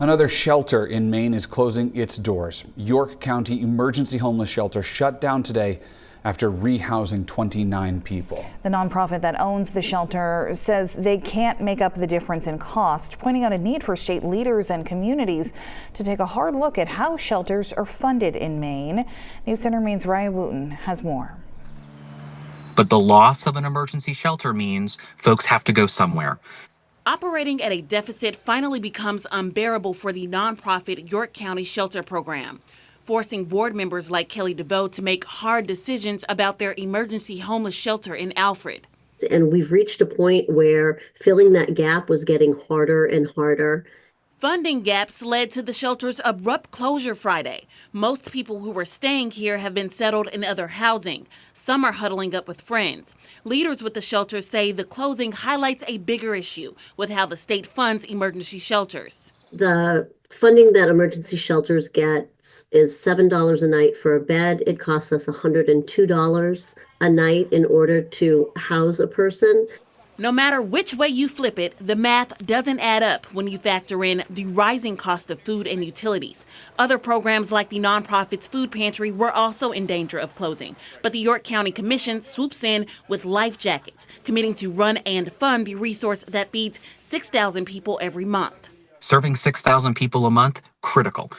Another shelter in Maine is closing its doors. York County Emergency Homeless Shelter shut down today after rehousing 29 people. The nonprofit that owns the shelter says they can't make up the difference in cost, pointing out a need for state leaders and communities to take a hard look at how shelters are funded in Maine. News Center Maine's Ryan Wooten has more. But the loss of an emergency shelter means folks have to go somewhere. Operating at a deficit finally becomes unbearable for the nonprofit York County Shelter Program, forcing board members like Kelly DeVoe to make hard decisions about their emergency homeless shelter in Alfred. And we've reached a point where filling that gap was getting harder and harder. Funding gaps led to the shelter's abrupt closure Friday. Most people who were staying here have been settled in other housing. Some are huddling up with friends. Leaders with the shelter say the closing highlights a bigger issue with how the state funds emergency shelters. The funding that emergency shelters gets is $7 a night for a bed. It costs us $102 a night in order to house a person. No matter which way you flip it, the math doesn't add up when you factor in the rising cost of food and utilities. Other programs like the nonprofit's food pantry were also in danger of closing. But the York County Commission swoops in with life jackets, committing to run and fund the resource that feeds 6,000 people every month. Serving 6,000 people a month, critical,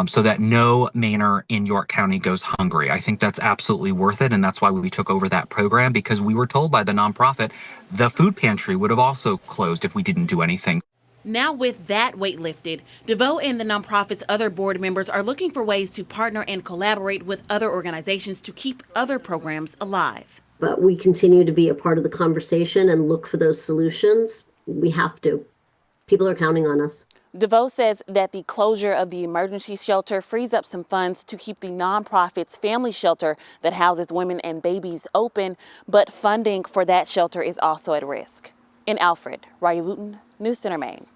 so that no Mainer in York County goes hungry. I think that's absolutely worth it, and that's why we took over that program, because we were told by the nonprofit the food pantry would have also closed if we didn't do anything. Now with that weight lifted, DeVoe and the nonprofit's other board members are looking for ways to partner and collaborate with other organizations to keep other programs alive. But we continue to be a part of the conversation and look for those solutions. We have to. People are counting on us. DeVoe says that the closure of the emergency shelter frees up some funds to keep the nonprofit's family shelter that houses women and babies open, but funding for that shelter is also at risk. In Alfred, Raya Wooten, News Center, Maine.